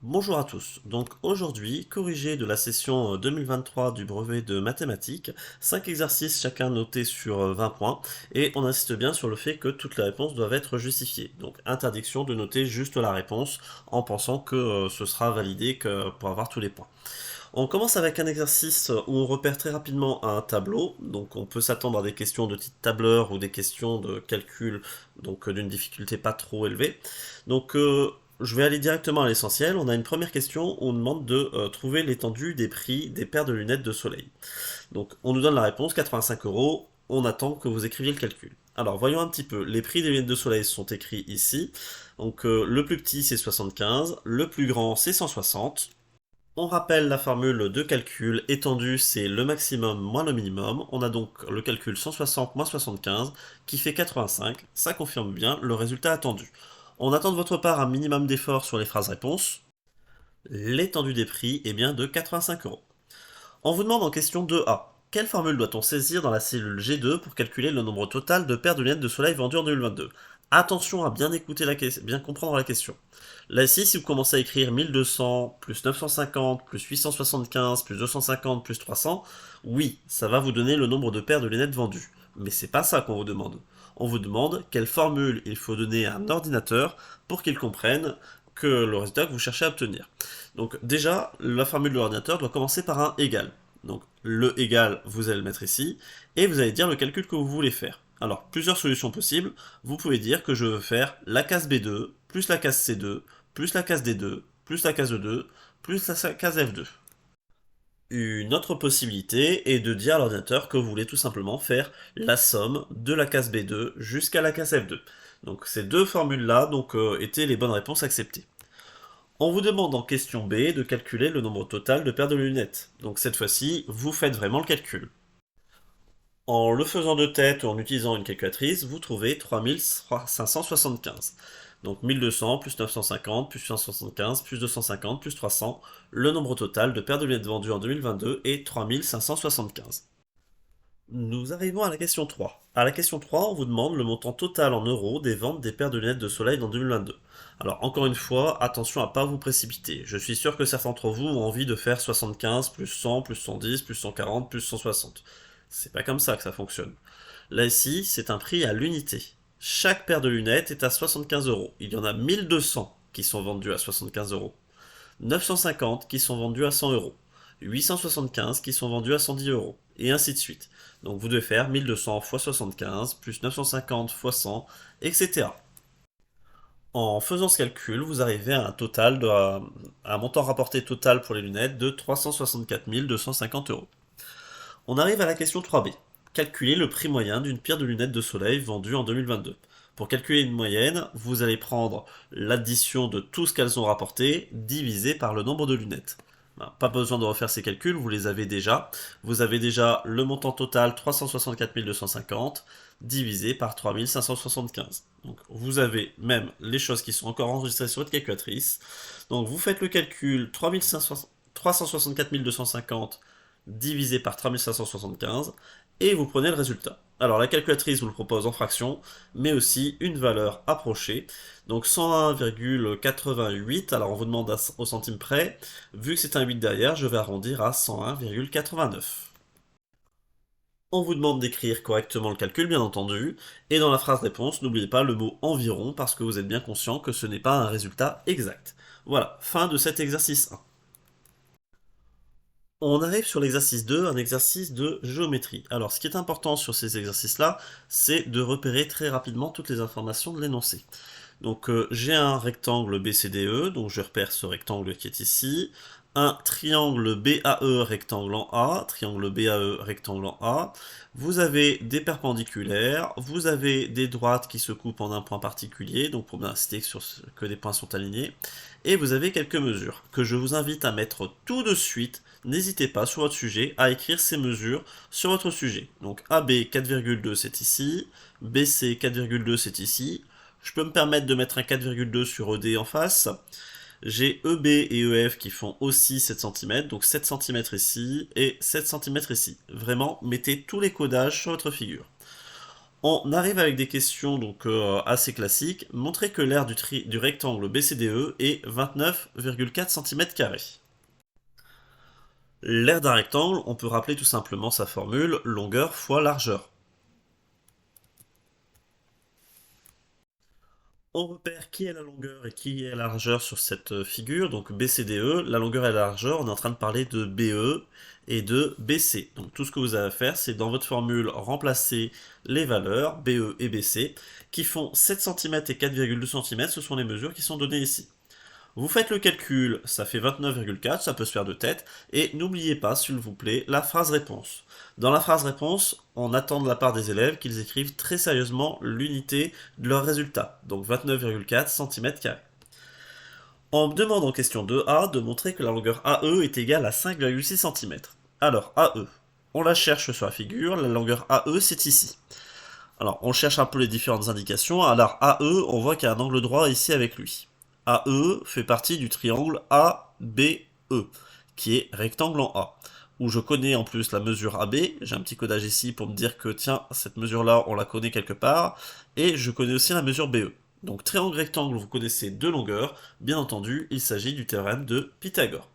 Bonjour à tous. Donc aujourd'hui, corrigé de la session 2023 du brevet de mathématiques, 5 exercices chacun notés sur 20 points, et on insiste bien sur le fait que toutes les réponses doivent être justifiées. Donc interdiction de noter juste la réponse en pensant que ce sera validé pour avoir tous les points. On commence avec un exercice où on repère très rapidement un tableau, donc on peut s'attendre à des questions de type tableur ou des questions de calcul, donc d'une difficulté pas trop élevée. Donc je vais aller directement à l'essentiel. On a une première question où on demande de trouver l'étendue des prix des paires de lunettes de soleil. Donc on nous donne la réponse, 85 euros, on attend que vous écriviez le calcul. Alors voyons un petit peu, les prix des lunettes de soleil sont écrits ici. Donc le plus petit c'est 75, le plus grand c'est 160. On rappelle la formule de calcul étendue, c'est le maximum moins le minimum. On a donc le calcul 160 moins 75 qui fait 85. Ça confirme bien le résultat attendu. On attend de votre part un minimum d'effort sur les phrases réponses. L'étendue des prix est bien de 85 euros. On vous demande en question 2A. Quelle formule doit-on saisir dans la cellule G2 pour calculer le nombre total de paires de lunettes de soleil vendues en 2022? Attention à bien écouter bien comprendre la question. Là ici, si vous commencez à écrire 1200 plus 950 plus 875 plus 250 plus 300, oui, ça va vous donner le nombre de paires de lunettes vendues. Mais c'est pas ça qu'on vous demande. On vous demande quelle formule il faut donner à un ordinateur pour qu'il comprenne que le résultat que vous cherchez à obtenir. Donc déjà, la formule de l'ordinateur doit commencer par un égal. Donc le égal, vous allez le mettre ici, et vous allez dire le calcul que vous voulez faire. Alors, plusieurs solutions possibles. Vous pouvez dire que je veux faire la case B2, plus la case C2, plus la case D2, plus la case E2, plus la case F2. Une autre possibilité est de dire à l'ordinateur que vous voulez tout simplement faire la somme de la case B2 jusqu'à la case F2. Donc ces deux formules-là étaient les bonnes réponses acceptées. On vous demande en question B de calculer le nombre total de paires de lunettes. Donc cette fois-ci, vous faites vraiment le calcul. En le faisant de tête ou en utilisant une calculatrice, vous trouvez 3575. Donc 1200 plus 950 plus 175 plus 250 plus 300. Le nombre total de paires de lunettes vendues en 2022 est 3575. Nous arrivons à la question 3. À la question 3, on vous demande le montant total en euros des ventes des paires de lunettes de soleil dans 2022. Alors encore une fois, attention à ne pas vous précipiter. Je suis sûr que certains d'entre vous ont envie de faire 75 plus 100 plus 110 plus 140 plus 160. C'est pas comme ça que ça fonctionne. Là ici, c'est un prix à l'unité. Chaque paire de lunettes est à 75 euros. Il y en a 1200 qui sont vendus à 75 euros. 950 qui sont vendus à 100 euros. 875 qui sont vendus à 110 euros. Et ainsi de suite. Donc vous devez faire 1200 x 75 plus 950 x 100, etc. En faisant ce calcul, vous arrivez à un montant rapporté total pour les lunettes de 364 250 euros. On arrive à la question 3B. Calculer le prix moyen d'une paire de lunettes de soleil vendue en 2022. Pour calculer une moyenne, vous allez prendre l'addition de tout ce qu'elles ont rapporté divisé par le nombre de lunettes. Pas besoin de refaire ces calculs, vous les avez déjà. Vous avez déjà le montant total 364 250 divisé par 3575. Donc vous avez même les choses qui sont encore enregistrées sur votre calculatrice. Donc vous faites le calcul 364 250 divisé par 3575 et vous prenez le résultat. Alors la calculatrice vous le propose en fractions, mais aussi une valeur approchée, donc 101,88, alors on vous demande au centime près, vu que c'est un 8 derrière, je vais arrondir à 101,89. On vous demande d'écrire correctement le calcul, bien entendu, et dans la phrase réponse, n'oubliez pas le mot environ, parce que vous êtes bien conscient que ce n'est pas un résultat exact. Voilà, fin de cet exercice 1. On arrive sur l'exercice 2, un exercice de géométrie. Alors, ce qui est important sur ces exercices-là, c'est de repérer très rapidement toutes les informations de l'énoncé. Donc, j'ai un rectangle BCDE, donc je repère ce rectangle qui est ici. Un triangle BAE rectangle en A, triangle BAE rectangle en A. Vous avez des perpendiculaires, vous avez des droites qui se coupent en un point particulier, donc pour bien insister que les points sont alignés. Et vous avez quelques mesures que je vous invite à mettre tout de suite. N'hésitez pas sur votre sujet à écrire ces mesures sur votre sujet. Donc AB 4,2 c'est ici, BC 4,2 c'est ici. Je peux me permettre de mettre un 4,2 sur ED en face. J'ai EB et EF qui font aussi 7 cm, donc 7 cm ici et 7 cm ici. Vraiment, mettez tous les codages sur votre figure. On arrive avec des questions donc assez classiques. Montrez que l'aire du rectangle BCDE est 29,4 cm². L'aire d'un rectangle, on peut rappeler tout simplement sa formule, longueur fois largeur. On repère qui est la longueur et qui est la largeur sur cette figure, donc BCDE, la longueur et la largeur, on est en train de parler de BE et de BC. Donc tout ce que vous avez à faire, c'est dans votre formule remplacer les valeurs BE et BC qui font 7 cm et 4,2 cm, ce sont les mesures qui sont données ici. Vous faites le calcul, ça fait 29,4, ça peut se faire de tête, et n'oubliez pas, s'il vous plaît, la phrase réponse. Dans la phrase réponse, on attend de la part des élèves qu'ils écrivent très sérieusement l'unité de leur résultat, donc 29,4 cm². On me demande en question 2A de montrer que la longueur AE est égale à 5,6 cm. Alors, AE, on la cherche sur la figure, la longueur AE c'est ici. Alors, on cherche un peu les différentes indications. Alors, AE, on voit qu'il y a un angle droit ici avec lui. AE fait partie du triangle ABE, qui est rectangle en A, où je connais en plus la mesure AB. J'ai un petit codage ici pour me dire que, tiens, cette mesure-là, on la connaît quelque part. Et je connais aussi la mesure BE. Donc, triangle rectangle, vous connaissez deux longueurs. Bien entendu, il s'agit du théorème de Pythagore.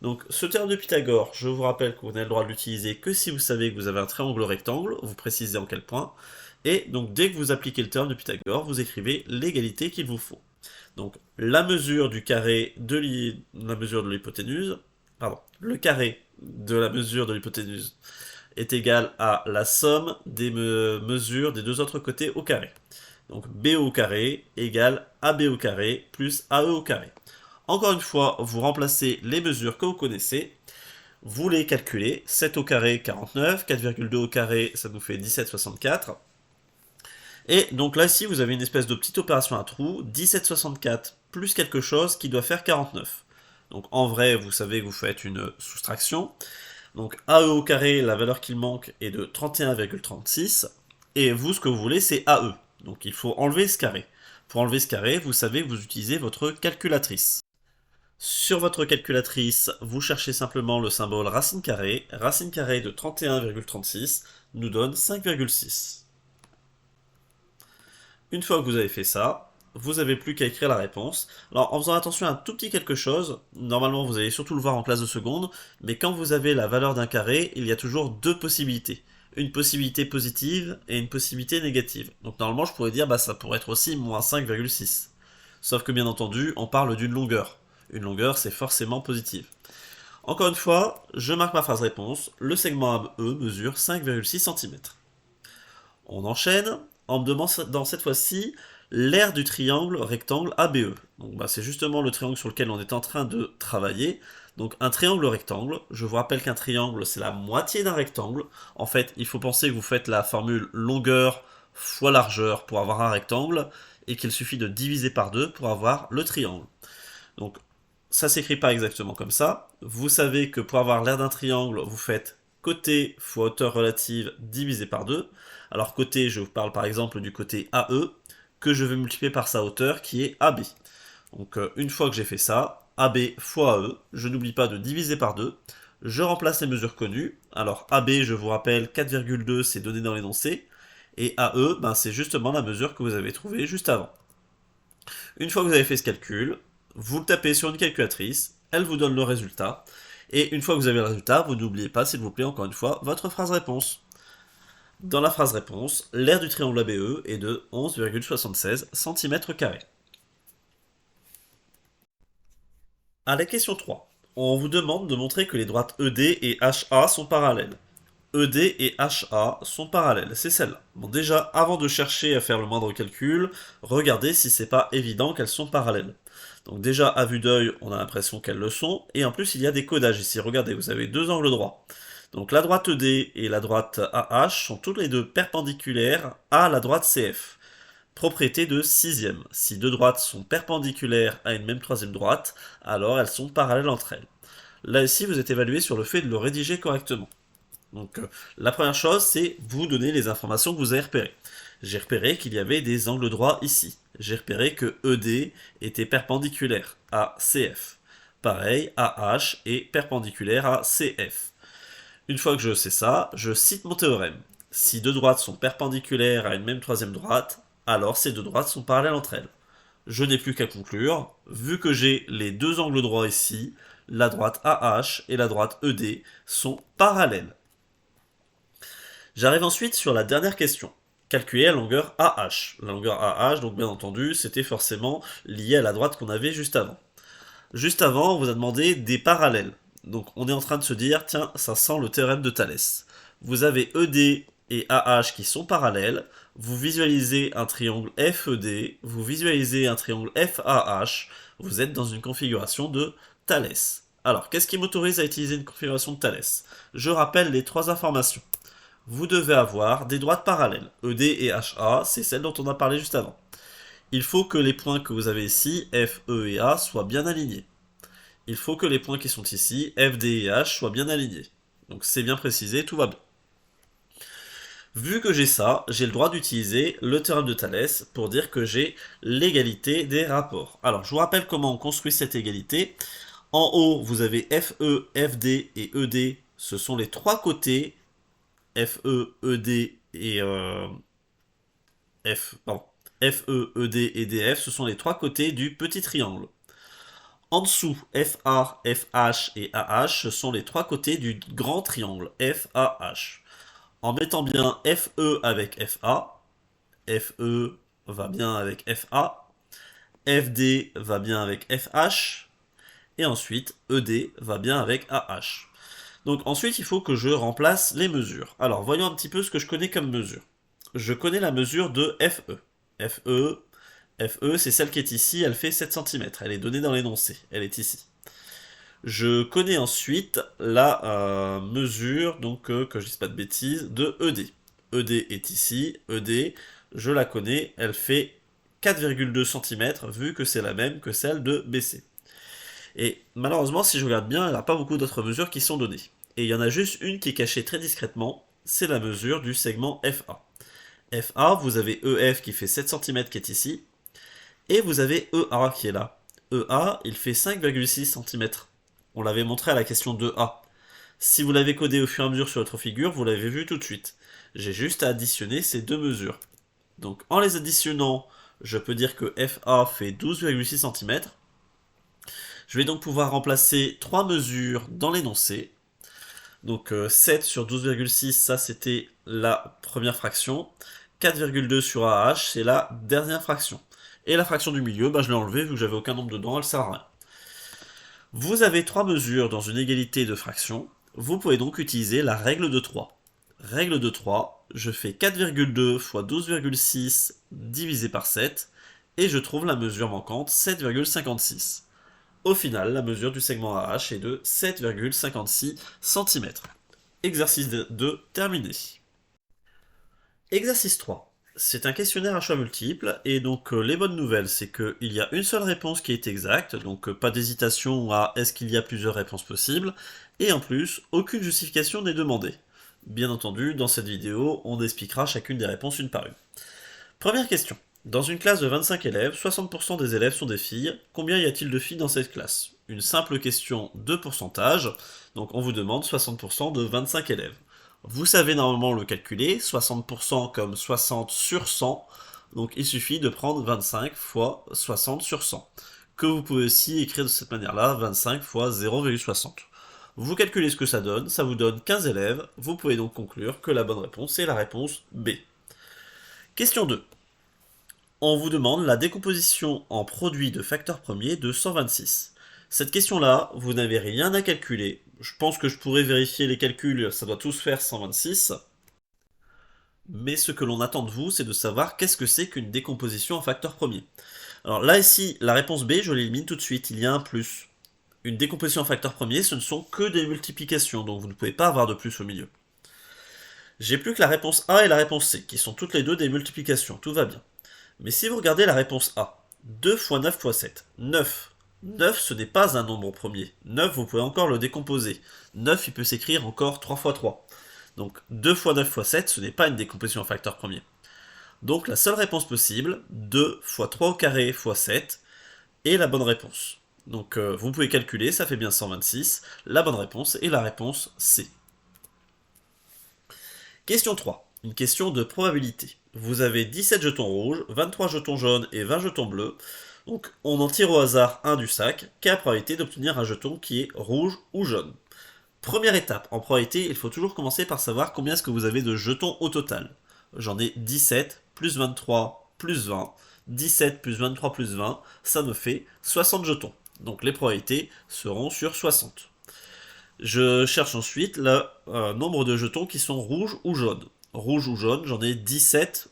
Donc, ce théorème de Pythagore, je vous rappelle que vous n'avez le droit de l'utiliser que si vous savez que vous avez un triangle rectangle, vous précisez en quel point, et donc dès que vous appliquez le théorème de Pythagore, vous écrivez l'égalité qu'il vous faut. Donc, la mesure du carré de la mesure de l'hypoténuse, pardon, le carré de la mesure de l'hypoténuse est égal à la somme des mesures des deux autres côtés au carré. Donc, BE au carré égale AB au carré plus AE au carré. Encore une fois, vous remplacez les mesures que vous connaissez, vous les calculez, 7 au carré, 49, 4,2 au carré, ça nous fait 17,64. Et donc là, ici, vous avez une espèce de petite opération à trous, 17,64 plus quelque chose qui doit faire 49. Donc en vrai, vous savez que vous faites une soustraction. Donc AE au carré, la valeur qu'il manque est de 31,36. Et vous, ce que vous voulez, c'est AE. Donc il faut enlever ce carré. Pour enlever ce carré, vous savez que vous utilisez votre calculatrice. Sur votre calculatrice, vous cherchez simplement le symbole racine carrée. Racine carrée de 31,36 nous donne 5,6. Une fois que vous avez fait ça, vous n'avez plus qu'à écrire la réponse. Alors en faisant attention à un tout petit quelque chose, normalement vous allez surtout le voir en classe de seconde, mais quand vous avez la valeur d'un carré, il y a toujours deux possibilités. Une possibilité positive et une possibilité négative. Donc normalement je pourrais dire bah ça pourrait être aussi moins 5,6. Sauf que bien entendu, on parle d'une longueur. Une longueur c'est forcément positive. Encore une fois, je marque ma phrase réponse, le segment AE mesure 5,6 cm. On enchaîne en me demandant cette fois-ci l'aire du triangle rectangle ABE. Donc bah, c'est justement le triangle sur lequel on est en train de travailler. Donc un triangle rectangle, je vous rappelle qu'un triangle c'est la moitié d'un rectangle. En fait, il faut penser que vous faites la formule longueur fois largeur pour avoir un rectangle et qu'il suffit de diviser par deux pour avoir le triangle. Donc ça s'écrit pas exactement comme ça. Vous savez que pour avoir l'aire d'un triangle, vous faites côté fois hauteur relative divisé par 2. Alors côté, je vous parle par exemple du côté AE, que je vais multiplier par sa hauteur qui est AB. Donc une fois que j'ai fait ça, AB fois AE, je n'oublie pas de diviser par 2. Je remplace les mesures connues. Alors AB, je vous rappelle, 4,2 c'est donné dans l'énoncé. Et AE, ben, c'est justement la mesure que vous avez trouvée juste avant. Une fois que vous avez fait ce calcul, vous le tapez sur une calculatrice, elle vous donne le résultat. Et une fois que vous avez le résultat, vous n'oubliez pas, s'il vous plaît, encore une fois, votre phrase réponse. Dans la phrase réponse, l'aire du triangle ABE est de 11,76 cm². À la question 3, on vous demande de montrer que les droites ED et HA sont parallèles. ED et HA sont parallèles, c'est celle-là. Bon déjà, avant de chercher à faire le moindre calcul, regardez si c'est pas évident qu'elles sont parallèles. Donc déjà, à vue d'œil, on a l'impression qu'elles le sont, et en plus il y a des codages ici, regardez, vous avez deux angles droits. Donc la droite ED et la droite AH sont toutes les deux perpendiculaires à la droite CF. Propriété de sixième. Si deux droites sont perpendiculaires à une même troisième droite, alors elles sont parallèles entre elles. Là ici, vous êtes évalué sur le fait de le rédiger correctement. Donc la première chose, c'est vous donner les informations que vous avez repérées. J'ai repéré qu'il y avait des angles droits ici. J'ai repéré que ED était perpendiculaire à CF. Pareil, AH est perpendiculaire à CF. Une fois que je sais ça, je cite mon théorème. Si deux droites sont perpendiculaires à une même troisième droite, alors ces deux droites sont parallèles entre elles. Je n'ai plus qu'à conclure, vu que j'ai les deux angles droits ici, la droite AH et la droite ED sont parallèles. J'arrive ensuite sur la dernière question. Calculer la longueur AH. La longueur AH, donc bien entendu, c'était forcément lié à la droite qu'on avait juste avant. Juste avant, on vous a demandé des parallèles. Donc on est en train de se dire, tiens, ça sent le théorème de Thalès. Vous avez ED et AH qui sont parallèles, vous visualisez un triangle FED, vous visualisez un triangle FAH, vous êtes dans une configuration de Thalès. Alors, qu'est-ce qui m'autorise à utiliser une configuration de Thalès? Je rappelle les trois informations. Vous devez avoir des droites parallèles. ED et HA, c'est celle dont on a parlé juste avant. Il faut que les points que vous avez ici, F, E et A, soient bien alignés. Il faut que les points qui sont ici, F, D et H, soient bien alignés. Donc c'est bien précisé, tout va bien. Vu que j'ai ça, j'ai le droit d'utiliser le théorème de Thalès pour dire que j'ai l'égalité des rapports. Alors je vous rappelle comment on construit cette égalité. En haut, vous avez FE, FD et ED. Ce sont les trois côtés FE, ED et FE, ED et DF, ce sont les trois côtés du petit triangle. En dessous, FA, FH et AH, ce sont les trois côtés du grand triangle FAH. En mettant bien FE avec FA, FE va bien avec FA, FD va bien avec FH, et ensuite ED va bien avec AH. Donc ensuite, il faut que je remplace les mesures. Alors, voyons un petit peu ce que je connais comme mesure. Je connais la mesure de FE. FE, c'est celle qui est ici, elle fait 7 cm. Elle est donnée dans l'énoncé, elle est ici. Je connais ensuite la mesure, donc que je dise pas de bêtises, de ED. ED est ici, ED, je la connais, elle fait 4,2 cm, vu que c'est la même que celle de BC. Et malheureusement, si je regarde bien, il n'y a pas beaucoup d'autres mesures qui sont données. Et il y en a juste une qui est cachée très discrètement, c'est la mesure du segment FA. FA, vous avez EF qui fait 7 cm qui est ici, et vous avez EA qui est là. EA, il fait 5,6 cm. On l'avait montré à la question 2A. Si vous l'avez codé au fur et à mesure sur votre figure, vous l'avez vu tout de suite. J'ai juste à additionner ces deux mesures. Donc en les additionnant, je peux dire que FA fait 12,6 cm. Je vais donc pouvoir remplacer 3 mesures dans l'énoncé. Donc 7 sur 12,6, ça c'était la première fraction. 4,2 sur AH, c'est la dernière fraction. Et la fraction du milieu, je l'ai enlevée vu que j'avais aucun nombre dedans, elle sert à rien. Vous avez 3 mesures dans une égalité de fractions. Vous pouvez donc utiliser la règle de 3. Règle de 3, je fais 4,2 fois 12,6 divisé par 7, et je trouve la mesure manquante 7,56. Au final, la mesure du segment AH est de 7,56 cm. Exercice 2 terminé. Exercice 3. C'est un questionnaire à choix multiples, et donc les bonnes nouvelles, c'est qu'il y a une seule réponse qui est exacte, donc pas d'hésitation à est-ce qu'il y a plusieurs réponses possibles, et en plus, aucune justification n'est demandée. Bien entendu, dans cette vidéo, on expliquera chacune des réponses une par une. Première question. Dans une classe de 25 élèves, 60% des élèves sont des filles. Combien y a-t-il de filles dans cette classe? Une simple question de pourcentage, donc on vous demande 60% de 25 élèves. Vous savez normalement le calculer, 60% comme 60 sur 100, donc il suffit de prendre 25 fois 60 sur 100, que vous pouvez aussi écrire de cette manière-là, 25 fois 0,60. Vous calculez ce que ça vous donne 15 élèves, vous pouvez donc conclure que la bonne réponse est la réponse B. Question 2. On vous demande la décomposition en produit de facteurs premiers de 126. Cette question-là, vous n'avez rien à calculer. Je pense que je pourrais vérifier les calculs, ça doit tous faire 126. Mais ce que l'on attend de vous, c'est de savoir qu'est-ce que c'est qu'une décomposition en facteurs premiers. Alors là, ici, la réponse B, je l'élimine tout de suite, il y a un plus. Une décomposition en facteurs premiers, ce ne sont que des multiplications, donc vous ne pouvez pas avoir de plus au milieu. J'ai plus que la réponse A et la réponse C, qui sont toutes les deux des multiplications, tout va bien. Mais si vous regardez la réponse A, 2 fois 9 fois 7, 9. 9, ce n'est pas un nombre premier. 9, vous pouvez encore le décomposer. 9, il peut s'écrire encore 3 fois 3. Donc 2 fois 9 fois 7, ce n'est pas une décomposition en facteur premier. Donc la seule réponse possible, 2 fois 3 au carré fois 7, est la bonne réponse. Donc vous pouvez calculer, ça fait bien 126. La bonne réponse est la réponse C. Question 3. Une question de probabilité. Vous avez 17 jetons rouges, 23 jetons jaunes et 20 jetons bleus. Donc on en tire au hasard un du sac. Quelle est la probabilité d'obtenir un jeton qui est rouge ou jaune? Première étape, en probabilité, il faut toujours commencer par savoir combien est-ce que vous avez de jetons au total. J'en ai 17, plus 23, plus 20. 17 plus 23 plus 20, ça me fait 60 jetons. Donc les probabilités seront sur 60. Je cherche ensuite le nombre de jetons qui sont rouges ou jaunes. Rouge ou jaune, j'en ai 17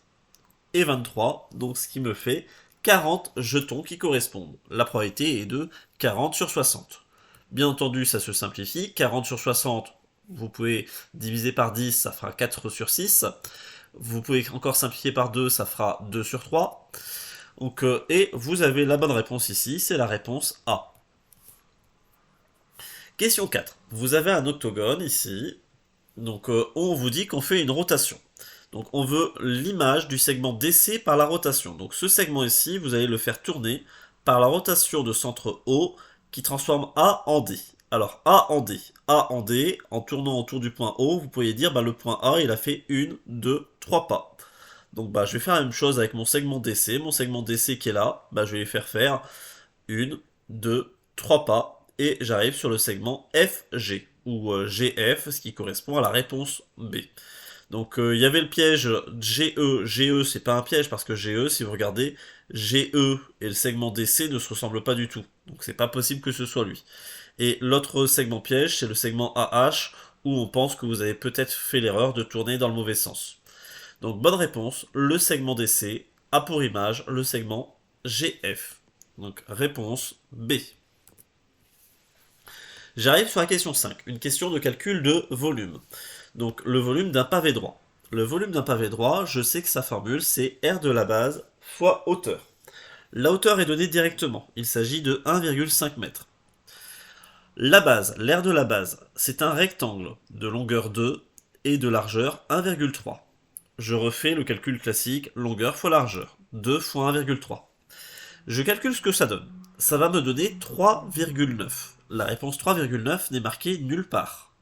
et 23, donc ce qui me fait 40 jetons qui correspondent. La probabilité est de 40 sur 60. Bien entendu, ça se simplifie. 40 sur 60, vous pouvez diviser par 10, ça fera 4 sur 6. Vous pouvez encore simplifier par 2, ça fera 2 sur 3. Donc, et vous avez la bonne réponse ici, c'est la réponse A. Question 4. Vous avez un octogone ici. Donc on vous dit qu'on fait une rotation. Donc on veut l'image du segment DC par la rotation. Donc ce segment ici, vous allez le faire tourner par la rotation de centre O qui transforme A en D. Alors A en D. A en D, en tournant autour du point O, vous pouvez dire le point A il a fait 1, 2, 3 pas. Donc je vais faire la même chose avec mon segment DC. Mon segment DC qui est là, je vais lui faire 1, 2, 3 pas, et j'arrive sur le segment FG, ou GF, ce qui correspond à la réponse B. Donc il y avait le piège GE. GE, c'est pas un piège, parce que GE, si vous regardez, GE et le segment DC ne se ressemblent pas du tout. Donc c'est pas possible que ce soit lui. Et l'autre segment piège, c'est le segment AH, où on pense que vous avez peut-être fait l'erreur de tourner dans le mauvais sens. Donc bonne réponse, le segment DC a pour image le segment GF. Donc réponse B. J'arrive sur la question 5, une question de calcul de volume. Donc le volume d'un pavé droit. Le volume d'un pavé droit, je sais que sa formule c'est R de la base fois hauteur. La hauteur est donnée directement, il s'agit de 1,5 m. La base, l'aire de la base, c'est un rectangle de longueur 2 et de largeur 1,3. Je refais le calcul classique, longueur fois largeur, 2 fois 1,3. Je calcule ce que ça donne. Ça va me donner 3,9. La réponse 3,9 n'est marquée nulle part.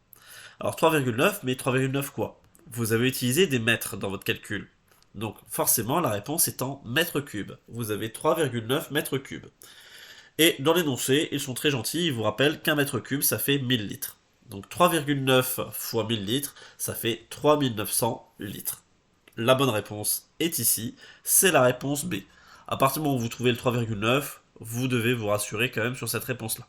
Alors 3,9, mais 3,9 quoi? Vous avez utilisé des mètres dans votre calcul. Donc forcément la réponse est en mètres cubes. Vous avez 3,9 mètres cubes. Et dans l'énoncé, ils sont très gentils, ils vous rappellent qu'un mètre cube ça fait 1000 litres. Donc 3,9 fois 1000 litres, ça fait 3900 litres. La bonne réponse est ici, c'est la réponse B. À partir du moment où vous trouvez le 3,9, vous devez vous rassurer quand même sur cette réponse-là.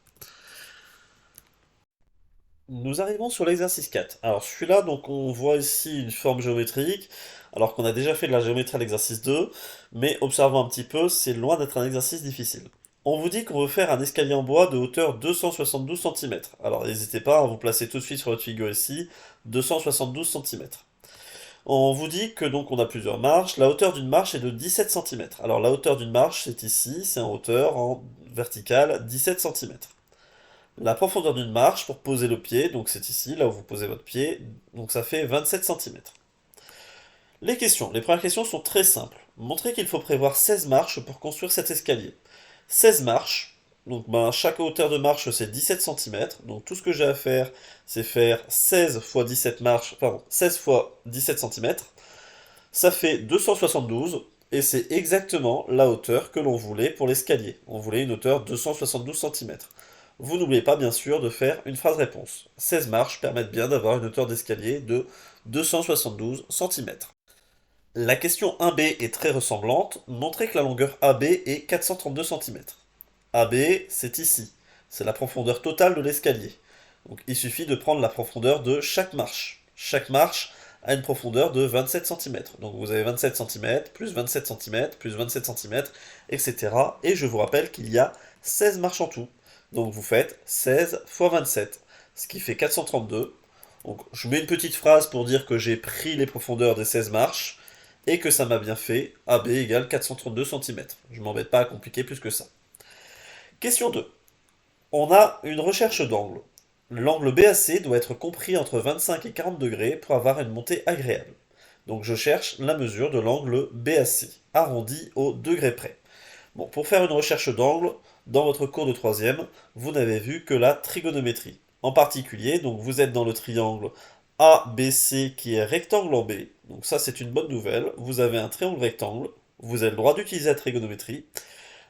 Nous arrivons sur l'exercice 4. Alors celui-là, donc on voit ici une forme géométrique, alors qu'on a déjà fait de la géométrie à l'exercice 2, mais observons un petit peu, c'est loin d'être un exercice difficile. On vous dit qu'on veut faire un escalier en bois de hauteur 272 cm. Alors n'hésitez pas à vous placer tout de suite sur votre figure ici, 272 cm. On vous dit que donc on a plusieurs marches. La hauteur d'une marche est de 17 cm. Alors la hauteur d'une marche, c'est ici, c'est en hauteur, en verticale, 17 cm. La profondeur d'une marche pour poser le pied, donc c'est ici, là où vous posez votre pied, donc ça fait 27 cm. Les premières questions sont très simples. Montrez qu'il faut prévoir 16 marches pour construire cet escalier. 16 marches, donc chaque hauteur de marche c'est 17 cm, donc tout ce que j'ai à faire c'est faire 16 fois 17 marches, pardon, 16 fois 17 cm, ça fait 272, et c'est exactement la hauteur que l'on voulait pour l'escalier. On voulait une hauteur 272 cm. Vous n'oubliez pas bien sûr de faire une phrase réponse. 16 marches permettent bien d'avoir une hauteur d'escalier de 272 cm. La question 1B est très ressemblante. Montrez que la longueur AB est 432 cm. AB, c'est ici. C'est la profondeur totale de l'escalier. Donc il suffit de prendre la profondeur de chaque marche. Chaque marche a une profondeur de 27 cm. Donc vous avez 27 cm, plus 27 cm, plus 27 cm, etc. Et je vous rappelle qu'il y a 16 marches en tout. Donc vous faites 16 fois 27, ce qui fait 432. Donc je mets une petite phrase pour dire que j'ai pris les profondeurs des 16 marches et que ça m'a bien fait AB égale 432 cm. Je ne m'embête pas à compliquer plus que ça. Question 2. On a une recherche d'angle. L'angle BAC doit être compris entre 25 et 40 degrés pour avoir une montée agréable. Donc je cherche la mesure de l'angle BAC, arrondi au degré près. Bon, pour faire une recherche d'angle, dans votre cours de troisième, vous n'avez vu que la trigonométrie. En particulier, donc vous êtes dans le triangle ABC qui est rectangle en B. Donc ça, c'est une bonne nouvelle. Vous avez un triangle rectangle. Vous avez le droit d'utiliser la trigonométrie.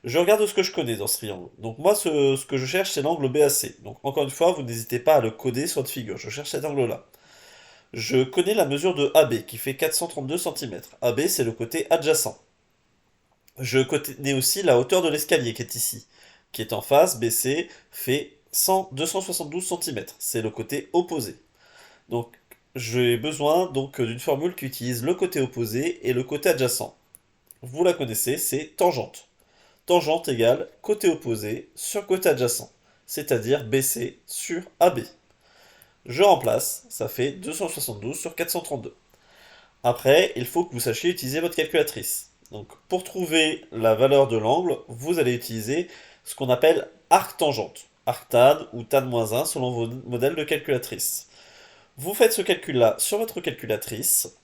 Je regarde ce que je connais dans ce triangle. Donc moi, ce que je cherche, c'est l'angle BAC. Donc encore une fois, vous n'hésitez pas à le coder sur votre figure. Je cherche cet angle-là. Je connais la mesure de AB qui fait 432 cm. AB, c'est le côté adjacent. Je connais aussi la hauteur de l'escalier qui est ici, qui est en face, BC, fait 272 cm. C'est le côté opposé. Donc j'ai besoin donc d'une formule qui utilise le côté opposé et le côté adjacent. Vous la connaissez, c'est tangente. Tangente égale côté opposé sur côté adjacent, c'est-à-dire BC sur AB. Je remplace, ça fait 272 sur 432. Après, il faut que vous sachiez utiliser votre calculatrice. Donc, pour trouver la valeur de l'angle, vous allez utiliser ce qu'on appelle arc-tangente. Arc-tan ou tan-1 selon vos modèles de calculatrice. Vous faites ce calcul-là sur votre calculatrice,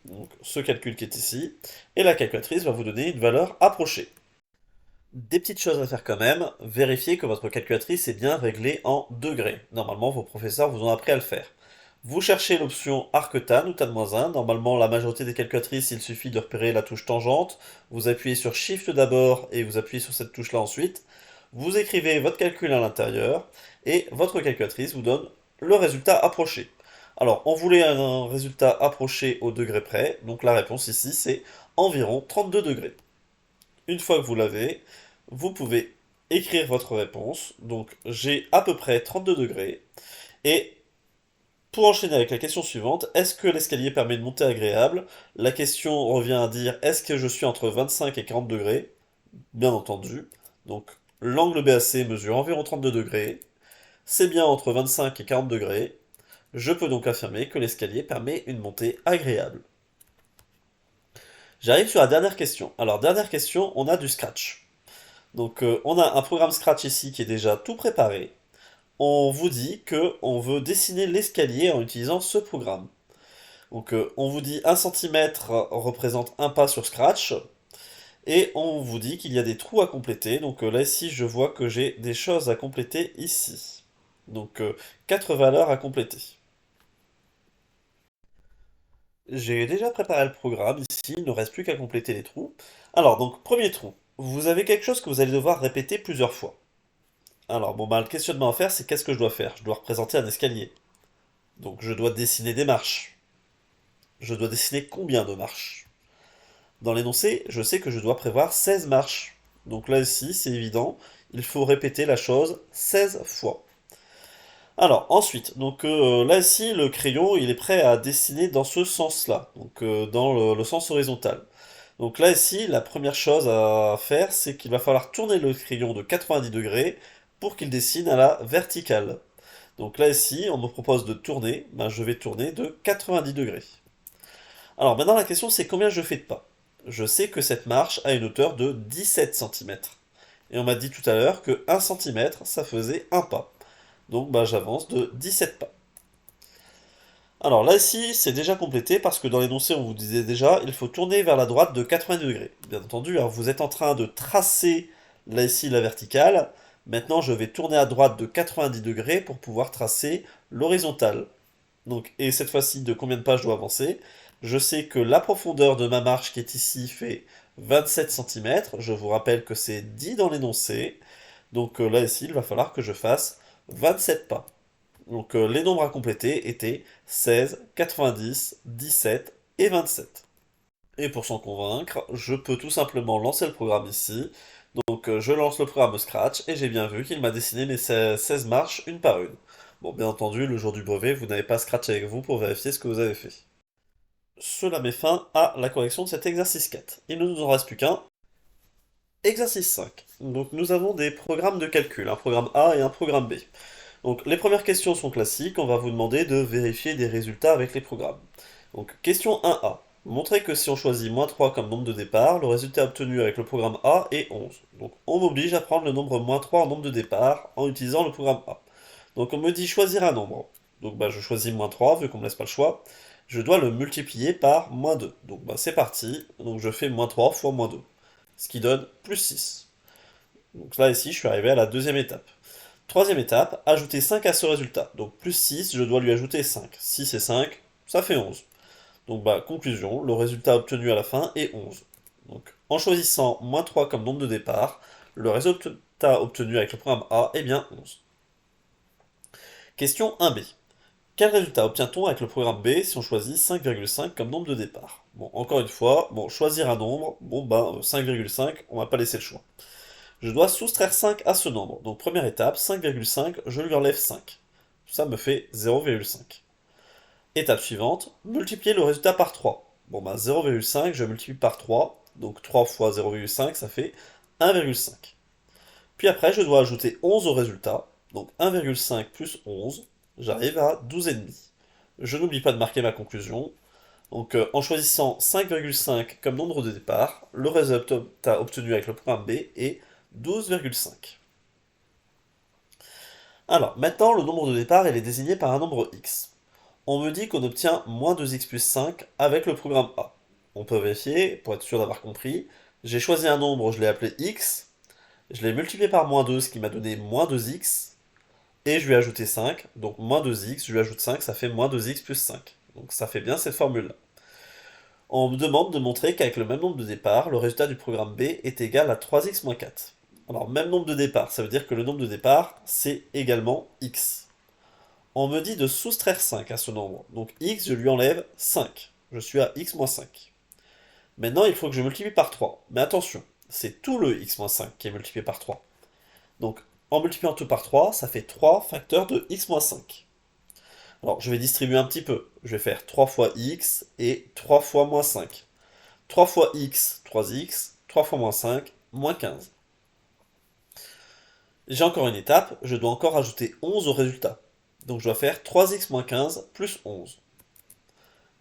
donc ce calcul qui est ici, et la calculatrice va vous donner une valeur approchée. Des petites choses à faire quand même, vérifiez que votre calculatrice est bien réglée en degrés. Normalement, vos professeurs vous ont appris à le faire. Vous cherchez l'option arc-tan ou tan-1. Normalement, la majorité des calculatrices, il suffit de repérer la touche tangente. Vous appuyez sur Shift d'abord et vous appuyez sur cette touche-là ensuite. Vous écrivez votre calcul à l'intérieur et votre calculatrice vous donne le résultat approché. Alors, on voulait un résultat approché au degré près, donc la réponse ici c'est environ 32 degrés. Une fois que vous l'avez, vous pouvez écrire votre réponse. Donc, j'ai à peu près 32 degrés. Et pour enchaîner avec la question suivante, est-ce que l'escalier permet une montée agréable? La question revient à dire, est-ce que je suis entre 25 et 40 degrés? Bien entendu. Donc, l'angle BAC mesure environ 32 degrés. C'est bien entre 25 et 40 degrés. Je peux donc affirmer que l'escalier permet une montée agréable. J'arrive sur la dernière question. Alors, dernière question, on a du Scratch. Donc, on a un programme Scratch ici qui est déjà tout préparé. On vous dit que on veut dessiner l'escalier en utilisant ce programme. Donc on vous dit 1 cm représente un pas sur Scratch, et on vous dit qu'il y a des trous à compléter. Donc là ici je vois que j'ai des choses à compléter ici. Donc 4 valeurs à compléter. J'ai déjà préparé le programme ici, il ne reste plus qu'à compléter les trous. Alors donc premier trou, vous avez quelque chose que vous allez devoir répéter plusieurs fois. Alors bon bah le questionnement à faire c'est qu'est-ce que je dois faire? Je dois représenter un escalier. Donc je dois dessiner des marches. Je dois dessiner combien de marches? Dans l'énoncé, je sais que je dois prévoir 16 marches. Donc là ici, c'est évident, il faut répéter la chose 16 fois. Alors ensuite, donc là ici, le crayon, il est prêt à dessiner dans ce sens-là, donc dans le sens horizontal. Donc là ici, la première chose à faire, c'est qu'il va falloir tourner le crayon de 90 degrés pour qu'il dessine à la verticale. Donc là ici, on me propose de tourner, ben, je vais tourner de 90 degrés. Alors maintenant la question c'est combien je fais de pas. Je sais que cette marche a une hauteur de 17 cm. Et on m'a dit tout à l'heure que 1 cm ça faisait un pas. Donc bah, j'avance de 17 pas. Alors là ici c'est déjà complété parce que dans l'énoncé on vous disait déjà il faut tourner vers la droite de 90 degrés. Bien entendu, alors vous êtes en train de tracer là ici la verticale. Maintenant je vais tourner à droite de 90 degrés pour pouvoir tracer l'horizontale. Donc, et cette fois-ci, de combien de pas je dois avancer? Je sais que la profondeur de ma marche qui est ici fait 27 cm. Je vous rappelle que c'est dit dans l'énoncé. Donc là, ici, il va falloir que je fasse 27 pas. Donc les nombres à compléter étaient 16, 90, 17 et 27. Et pour s'en convaincre, je peux tout simplement lancer le programme ici. Donc je lance le programme Scratch et j'ai bien vu qu'il m'a dessiné mes 16 marches une par une. Bon, bien entendu, le jour du brevet, vous n'avez pas Scratch avec vous pour vérifier ce que vous avez fait. Cela met fin à la correction de cet exercice 4. Il ne nous en reste plus qu'un. Exercice 5. Donc nous avons des programmes de calcul, un programme A et un programme B. Donc les premières questions sont classiques, on va vous demander de vérifier des résultats avec les programmes. Donc question 1A. Montrez que si on choisit -3 comme nombre de départ, le résultat obtenu avec le programme A est 11. Donc on m'oblige à prendre le nombre -3 en nombre de départ en utilisant le programme A. Donc on me dit choisir un nombre. Donc bah, je choisis -3 vu qu'on me laisse pas le choix. Je dois le multiplier par -2. Donc bah, c'est parti. Donc je fais -3 fois -2. Ce qui donne +6. Donc là ici je suis arrivé à la deuxième étape. Troisième étape, ajouter 5 à ce résultat. Donc plus 6, je dois lui ajouter 5. 6 et 5, ça fait 11. Donc conclusion, le résultat obtenu à la fin est 11. Donc en choisissant moins 3 comme nombre de départ, le résultat obtenu avec le programme A est bien 11. Question 1b. Quel résultat obtient-on avec le programme B si on choisit 5,5 comme nombre de départ? Bon, encore une fois, choisir un nombre, 5,5, on va pas laisser le choix. Je dois soustraire 5 à ce nombre. Donc première étape, 5,5, je lui enlève 5. Ça me fait 0,5. Étape suivante, multiplier le résultat par 3. 0,5, je multiplie par 3. Donc 3 fois 0,5, ça fait 1,5. Puis après, je dois ajouter 11 au résultat. Donc 1,5 plus 11, j'arrive à 12,5. Je n'oublie pas de marquer ma conclusion. Donc en choisissant 5,5 comme nombre de départ, le résultat obtenu avec le programme B est 12,5. Alors, maintenant, le nombre de départ, il est désigné par un nombre x. On me dit qu'on obtient moins 2x plus 5 avec le programme A. On peut vérifier, pour être sûr d'avoir compris. J'ai choisi un nombre, je l'ai appelé x, je l'ai multiplié par moins 2, ce qui m'a donné moins 2x, et je lui ai ajouté 5, donc moins 2x, je lui ajoute 5, ça fait moins 2x plus 5. Donc ça fait bien cette formule-là. On me demande de montrer qu'avec le même nombre de départ, le résultat du programme B est égal à 3x moins 4. Alors, même nombre de départ, ça veut dire que le nombre de départ, c'est également x. On me dit de soustraire 5 à ce nombre, donc x, je lui enlève 5. Je suis à x moins 5. Maintenant, il faut que je multiplie par 3. Mais attention, c'est tout le x moins 5 qui est multiplié par 3. Donc, en multipliant tout par 3, ça fait 3 facteurs de x moins 5. Alors, je vais distribuer un petit peu. Je vais faire 3 fois x et 3 fois moins 5. 3 fois x, 3x, 3 fois moins 5, moins 15. J'ai encore une étape, je dois encore ajouter 11 au résultat. Donc je dois faire 3x moins 15 plus 11.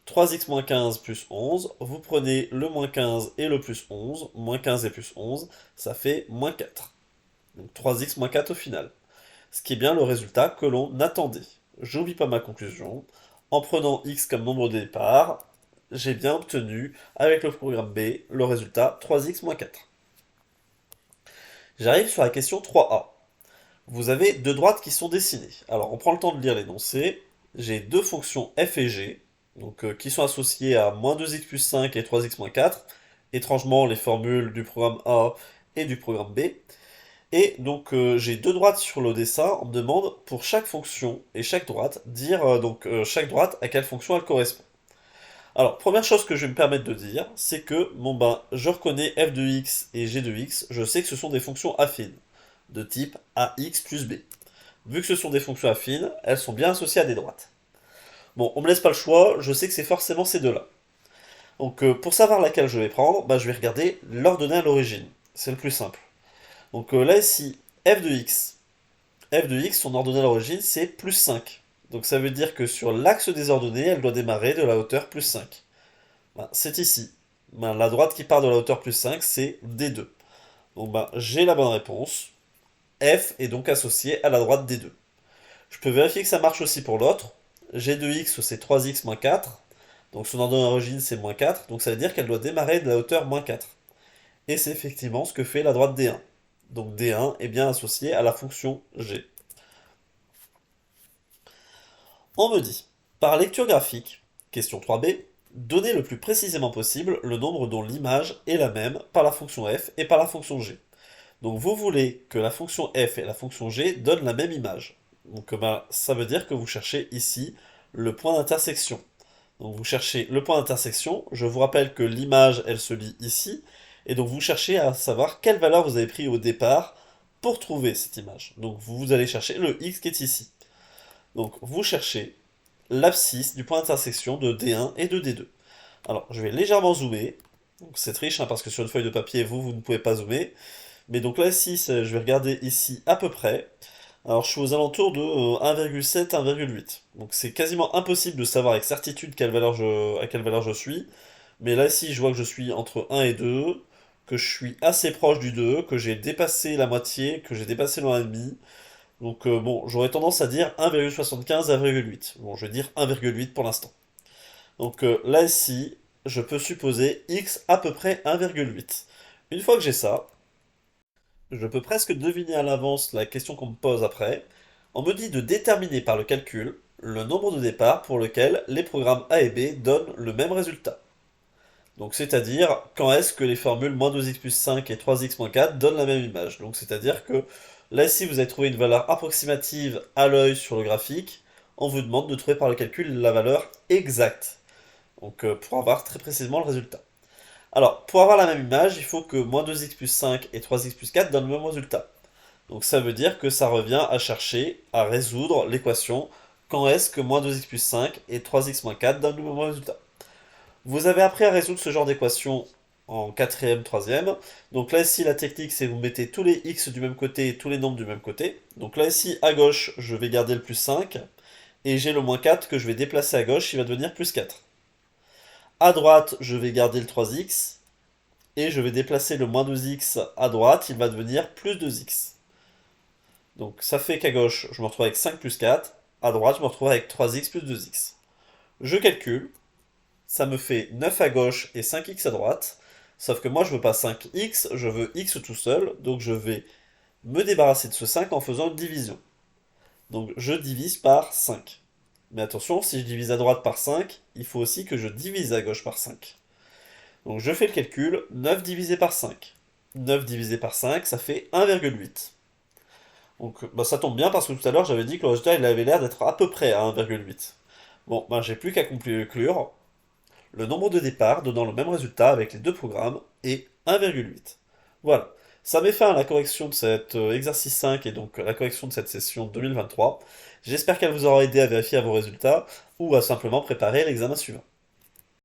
3x moins 15 plus 11, vous prenez le moins 15 et le plus 11, moins 15 et plus 11, ça fait moins 4. Donc 3x moins 4 au final. Ce qui est bien le résultat que l'on attendait. J'oublie pas ma conclusion. En prenant x comme nombre de départ, j'ai bien obtenu, avec le programme B, le résultat 3x moins 4. J'arrive sur la question 3a. Vous avez deux droites qui sont dessinées. Alors, on prend le temps de lire l'énoncé. J'ai deux fonctions f et g, qui sont associées à moins 2x plus 5 et 3x moins 4. Étrangement, les formules du programme A et du programme B. Et donc, j'ai deux droites sur le dessin. On me demande pour chaque fonction et chaque droite, dire chaque droite à quelle fonction elle correspond. Alors, première chose que je vais me permettre de dire, c'est que je reconnais f de x et g de x, je sais que ce sont des fonctions affines de type ax plus b. Vu que ce sont des fonctions affines, elles sont bien associées à des droites. Bon, on me laisse pas le choix, je sais que c'est forcément ces deux-là. Donc pour savoir laquelle je vais prendre, je vais regarder leur données à l'origine. C'est le plus simple. Donc là ici, f de x, son ordonnée à l'origine, c'est plus 5. Donc ça veut dire que sur l'axe des ordonnées, elle doit démarrer de la hauteur plus 5. C'est ici. La droite qui part de la hauteur plus 5, c'est D2. Donc j'ai la bonne réponse. F est donc associé à la droite des deux. Je peux vérifier que ça marche aussi pour l'autre. G de x, c'est 3x moins 4. Donc son ordonnée d'origine, c'est moins 4. Donc ça veut dire qu'elle doit démarrer de la hauteur moins 4. Et c'est effectivement ce que fait la droite D1. Donc D1 est bien associé à la fonction g. On me dit, par lecture graphique, question 3b, donnez le plus précisément possible le nombre dont l'image est la même par la fonction f et par la fonction g. Donc vous voulez que la fonction f et la fonction g donnent la même image. Donc ça veut dire que vous cherchez ici le point d'intersection. Donc vous cherchez le point d'intersection, je vous rappelle que l'image elle se lit ici, et donc vous cherchez à savoir quelle valeur vous avez pris au départ pour trouver cette image. Donc vous allez chercher le x qui est ici. Donc vous cherchez l'abscisse du point d'intersection de D1 et de D2. Alors je vais légèrement zoomer, donc c'est triche parce que sur une feuille de papier vous ne pouvez pas zoomer. Mais donc là, ici, je vais regarder ici à peu près. Alors, je suis aux alentours de 1,7, 1,8. Donc, c'est quasiment impossible de savoir avec certitude à quelle valeur je suis. Mais là, ici, je vois que je suis entre 1 et 2, que je suis assez proche du 2, que j'ai dépassé la moitié, que j'ai dépassé le 1,5. Donc, j'aurais tendance à dire 1,75, 1,8. Bon, je vais dire 1,8 pour l'instant. Donc, là, ici, je peux supposer x à peu près 1,8. Une fois que j'ai ça, Je peux presque deviner à l'avance la question qu'on me pose après. On me dit de déterminer par le calcul le nombre de départs pour lequel les programmes A et B donnent le même résultat. Donc c'est-à-dire quand est-ce que les formules moins 2x plus 5 et 3x moins 4 donnent la même image. Donc c'est-à-dire que là ici vous avez trouvé une valeur approximative à l'œil sur le graphique, on vous demande de trouver par le calcul la valeur exacte. Donc pour avoir très précisément le résultat. Alors pour avoir la même image, il faut que moins 2x plus 5 et 3x plus 4 donnent le même résultat. Donc ça veut dire que ça revient à chercher à résoudre l'équation quand est-ce que moins 2x plus 5 et 3x moins 4 donnent le même résultat. Vous avez appris à résoudre ce genre d'équation en quatrième, troisième. Donc là ici la technique c'est vous mettez tous les x du même côté et tous les nombres du même côté. Donc là ici à gauche je vais garder le plus 5 et j'ai le moins 4 que je vais déplacer à gauche, il va devenir plus 4. À droite je vais garder le 3x et je vais déplacer le moins 2x à droite, il va devenir plus 2x. Donc ça fait qu'à gauche je me retrouve avec 5 plus 4, à droite je me retrouve avec 3x plus 2x. Je calcule, ça me fait 9 à gauche et 5x à droite. Sauf que moi, je veux pas 5x, je veux x tout seul. Donc je vais me débarrasser de ce 5 en faisant une division. Donc je divise par 5. Mais attention, si je divise à droite par 5, il faut aussi que je divise à gauche par 5. Donc je fais le calcul, 9 divisé par 5. 9 divisé par 5, ça fait 1,8. Donc bah, ça tombe bien parce que tout à l'heure j'avais dit que le résultat il avait l'air d'être à peu près à 1,8. Bon, bah, j'ai plus qu'à conclure. Le nombre de départs donnant le même résultat avec les deux programmes est 1,8. Voilà. Ça met fin à la correction de cet exercice 5 et donc la correction de cette session 2023. J'espère qu'elle vous aura aidé à vérifier vos résultats ou à simplement préparer l'examen suivant.